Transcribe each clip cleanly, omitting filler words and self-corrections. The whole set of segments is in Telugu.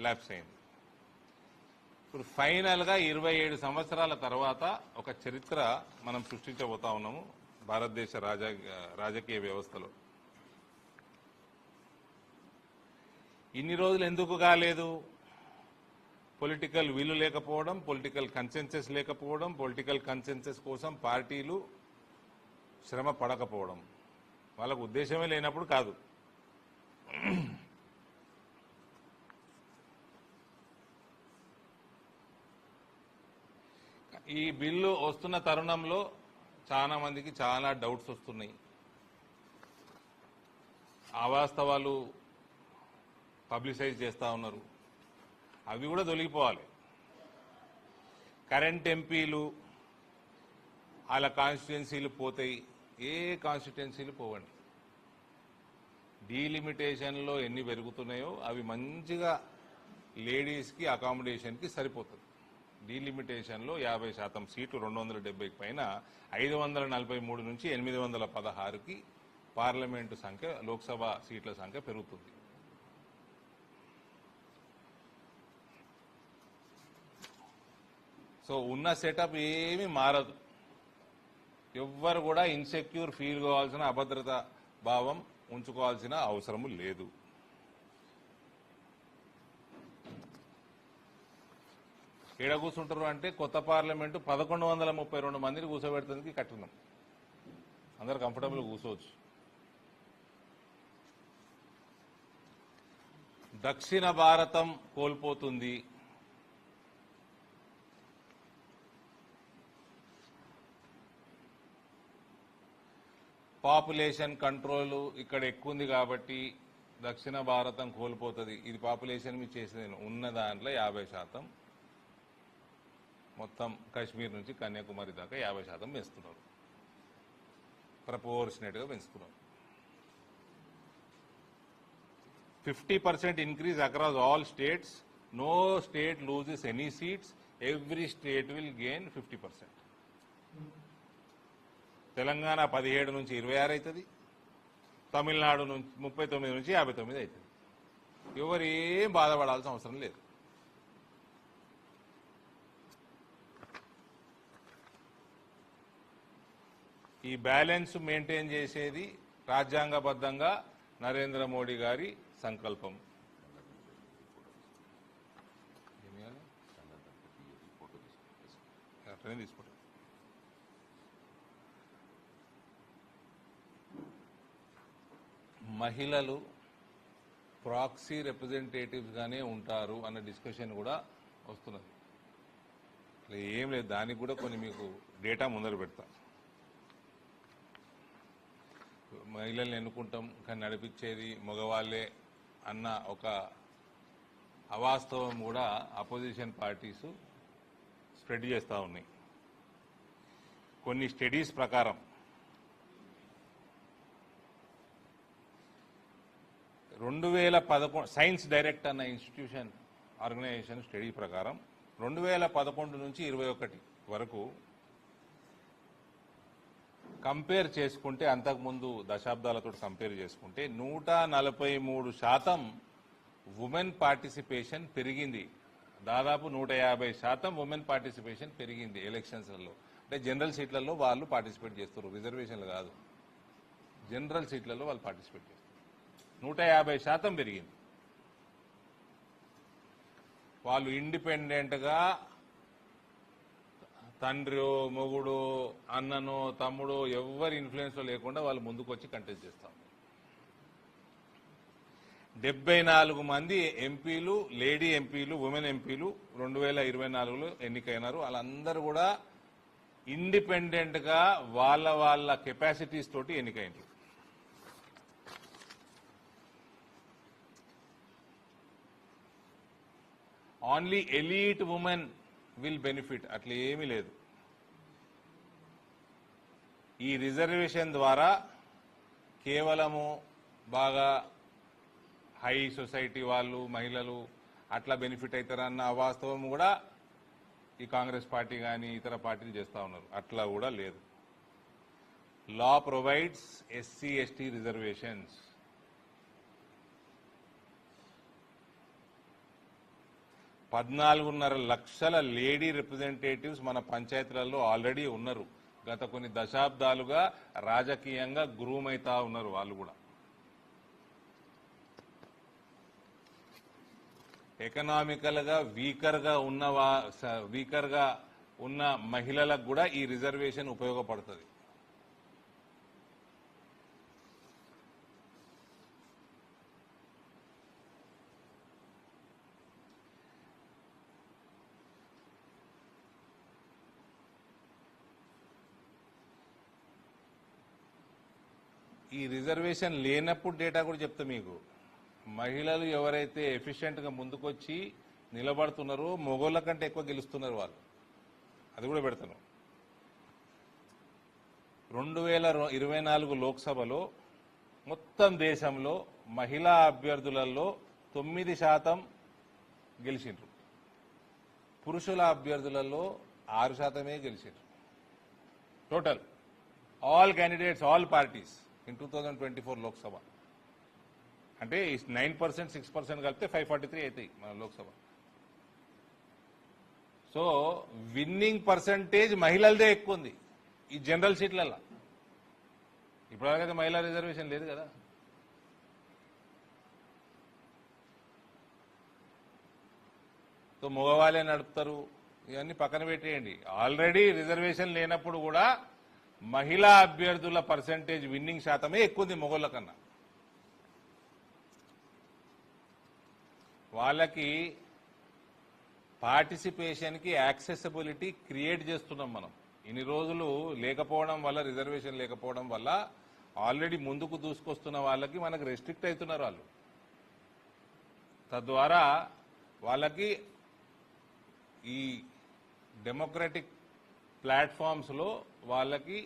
ల్యాప్స్ అయింది. ఇప్పుడు ఫైనల్గా 27 సంవత్సరాల తర్వాత ఒక చరిత్ర మనం సృష్టించబోతా ఉన్నాము భారతదేశ రాజకీయ వ్యవస్థలో. ఇన్ని రోజులు ఎందుకు కాలేదు? పొలిటికల్ విల్ లేకపోవడం, పొలిటికల్ కన్సెన్సస్ లేకపోవడం, పొలిటికల్ కన్సెన్సస్ కోసం పార్టీలు శ్రమ పడకపోవడం, వాళ్ళకు ఉద్దేశమే లేనప్పుడు కాదు. ఈ బిల్లు వస్తున్న తరుణంలో చాలా మందికి చాలా డౌట్స్ వస్తున్నాయి. అవాస్తవాలు పబ్లిసైజ్ చేస్తూ ఉన్నారు. అవి కూడా తొలగిపోవాలి. కరెంట్ ఎంపీలు వాళ్ళ కాన్స్టిట్యున్సీలు పోతాయి. ఏ కాన్స్టిట్యున్సీలు పోవండి. డీలిమిటేషన్లో ఎన్ని పెరుగుతున్నాయో అవి మంచిగా లేడీస్కి అకామిడేషన్కి సరిపోతుంది. డీలిమిటేషన్లో 50% సీట్లు 270కి పైన 543 నుంచి 816కి పార్లమెంటు సంఖ్య, లోక్సభ సీట్ల సంఖ్య పెరుగుతుంది. సో ఉన్న సెటప్ ఏమీ మారదు. ఎవ్వరు కూడా ఇన్సెక్యూర్ ఫీల్ కావాల్సిన, అభద్రత భావం ఉంచుకోవాల్సిన అవసరము లేదు. ఏడ కూర్చుంటారు అంటే కొత్త పార్లమెంటు 1132 మందిని కూర్చోబెడుతుంది కట్టినాం. అందరు కంఫర్టబుల్ కూర్చోవచ్చు. దక్షిణ భారతం కోల్పోతుంది. పాపులేషన్ కంట్రోల్ ఇక్కడ ఎక్కువ ఉంది కాబట్టి దక్షిణ భారతం కోల్పోతుంది. ఇది పాపులేషన్ మీద చేసేది ఉన్న దాంట్లో 50%, మొత్తం కాశ్మీర్ నుంచి కన్యాకుమారి దాకా 50% పెంచుతున్నారు. ప్రపోర్షనేట్గా పెంచుతున్నారు. 50% increase across all states. No state loses any seats. Every state will gain 50%. Telangana 17 నుంచి 26 అవుతుంది. తమిళనాడు నుంచి 39 నుంచి 59 అవుతుంది. ఎవరు ఏం బాధపడాల్సిన అవసరం లేదు. ఈ బ్యాలెన్స్ మెయింటైన్ చేసేది రాజ్యాంగబద్ధంగా నరేంద్ర మోడీ గారి సంకల్పం. తీసుకుంటాం. మహిళలు ప్రాక్సీ రిప్రజెంటేటివ్స్ గానే ఉంటారు అన్న డిస్కషన్ కూడా వస్తున్నది. ఏం లేదు, దానికి కూడా కొన్ని మీకు డేటా ముందర పెడతా. మహిళల్ని ఎన్నుకుంటాం కానీ నడిపించేది మగవాళ్లే అన్న ఒక అవాస్తవం కూడా అపోజిషన్ పార్టీస్ స్ప్రెడ్ చేస్తూ ఉన్నాయి. కొన్ని స్టడీస్ ప్రకారం 2011 సైన్స్ డైరెక్ట్ అన్న ఇన్స్టిట్యూషన్ ఆర్గనైజేషన్ స్టడీ ప్రకారం 2011 నుంచి 21 వరకు కంపేర్ చేసుకుంటే, అంతకుముందు దశాబ్దాలతో కంపేర్ చేసుకుంటే 143% ఉమెన్ పార్టిసిపేషన్ పెరిగింది. దాదాపు 150% ఉమెన్ పార్టిసిపేషన్ పెరిగింది ఎలక్షన్స్లలో. అంటే జనరల్ సీట్లలో వాళ్ళు పార్టిసిపేట్ చేస్తారు, రిజర్వేషన్లు కాదు. జనరల్ సీట్లలో వాళ్ళు పార్టిసిపేట్ చేస్తారు. 150% పెరిగింది. వాళ్ళు ఇండిపెండెంట్గా తండ్రో, మొగుడో, అన్ననో, తమ్ముడో ఎవరి ఇన్ఫ్లుయెన్స్ లేకుండా వాళ్ళు ముందుకు వచ్చి కంటెస్ట్ చేస్తాం. 74 మంది ఎంపీలు, లేడీ ఎంపీలు, ఉమెన్ ఎంపీలు 2024లో ఎన్నికైనారు. వాళ్ళందరూ కూడా ఇండిపెండెంట్గా వాళ్ళ కెపాసిటీస్ తోటి ఎన్నికైనారు. Only elite women will benefit అట్లా ఏమీ లేదు. ఈ రిజర్వేషన్ ద్వారా కేవలము బాగా హై సొసైటీ వాళ్ళు, మహిళలు అట్లా బెనిఫిట్ అవుతారన్న అవాస్తవం కూడా ఈ కాంగ్రెస్ పార్టీ కానీ ఇతర పార్టీలు చేస్తూ ఉన్నారు. అట్లా కూడా లేదు. లా ప్రొవైడ్స్ ఎస్సీ ఎస్టీ రిజర్వేషన్స్. 14.5 లక్షల లేడీ రిప్రజెంటేటివ్స్ మన పంచాయతీలలో ఆల్రెడీ ఉన్నారు. గత కొన్ని దశాబ్దాలుగా రాజకీయంగా గ్రూమ్ అవుతా ఉన్నారు వాళ్ళు కూడా. ఎకనామికల్ గా వీకర్ గా ఉన్న మహిళలకు కూడా ఈ రిజర్వేషన్ ఉపయోగపడుతుంది. ఈ రిజర్వేషన్ లేనప్పుడు డేటా కూడా చెప్తా మీకు. మహిళలు ఎవరైతే ఎఫిషియెంట్ గా ముందుకొచ్చి నిలబడుతున్నారో మొగోళ్ళ కంటే ఎక్కువ గెలుస్తున్నారు వాళ్ళు. అది కూడా పెడతాను. 2024 లోక్సభలో మొత్తం దేశంలో మహిళా అభ్యర్థులలో 9% గెలిచిండ్రు. పురుషుల అభ్యర్థులలో 6% గెలిచిండ్రు. Total all candidates, all parties in 2024 Lok Sabha. అంటే 9%, 6% కలిపితే 543 అవుతాయి మన లోక్సభ. సో విన్నింగ్ పర్సంటేజ్ మహిళలదే ఎక్కువ ఉంది ఈ జనరల్ సీట్లలో. ఇప్పటివరకైతే మహిళా రిజర్వేషన్ లేదు కదా. సో మగవాళ్ళే నడుపుతారు, ఇవన్నీ పక్కన పెట్టేయండి. ఆల్రెడీ రిజర్వేషన్ లేనప్పుడు కూడా మహిళా అభ్యర్థుల పర్సంటేజ్ విన్నింగ్ శాతమే ఎక్కువ ఉంది మగోళ్ళ కన్నా. వాళ్ళకి పార్టిసిపేషన్ కి యాక్సెసిబిలిటీ క్రియేట్ చేస్తున్నాం మనం. ఇన్ని రోజులు లేకపోవడం వల్ల, రిజర్వేషన్ లేకపోవడం వల్ల ఆల్రెడీ ముందుకు దూసుకొస్తున్న వాళ్ళకి మనకు రెస్ట్రిక్ట్ అవుతున్నారు వాళ్ళు. తద్వారా వాళ్ళకి ఈ డెమోక్రటిక్ ప్లాట్ఫామ్స్ లో వాళ్ళకి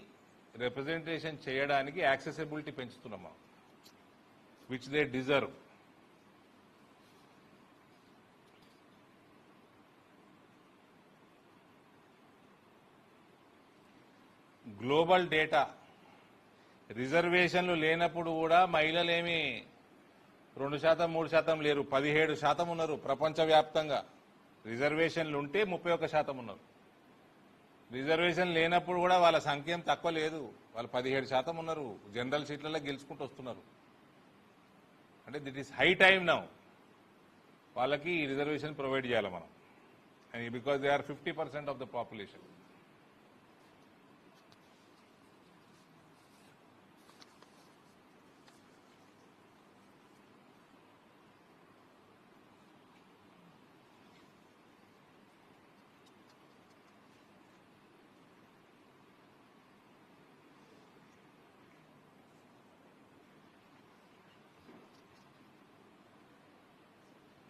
రిప్రజెంటేషన్ చేయడానికి యాక్సెసిబిలిటీ పెంచుతున్నాం మనం, which they deserve. Global data, రిజర్వేషన్లు లేనప్పుడు కూడా మహిళలేమి 2%, 3% లేరు, 17% ఉన్నారు ప్రపంచవ్యాప్తంగా. రిజర్వేషన్లు ఉంటే 31% ఉన్నారు. రిజర్వేషన్ లేనప్పుడు కూడా వాళ్ళ సంఖ్య ఏం తక్కువ లేదు, వాళ్ళు 17% ఉన్నారు. జనరల్ సీట్లలో గెలుచుకుంటూ వస్తున్నారు. అంటే that is high time now వాళ్ళకి ఈ రిజర్వేషన్ ప్రొవైడ్ చేయాలి మనం, because they are 50% of the population.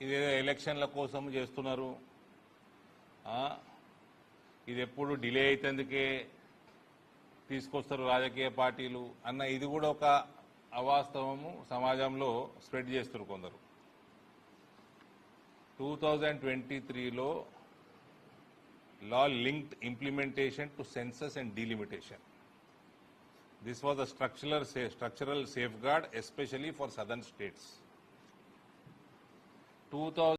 ఇదేదో ఎలక్షన్ల కోసం చేస్తున్నారు, ఇది ఎప్పుడు డిలే అయితందుకే తీసుకొస్తారు రాజకీయ పార్టీలు అన్న ఇది కూడా ఒక అవాస్తవము సమాజంలో స్ప్రెడ్ చేస్తారు కొందరు. 2023లో law linked implementation to census and delimitation. This was a structural safeguard especially for southern states.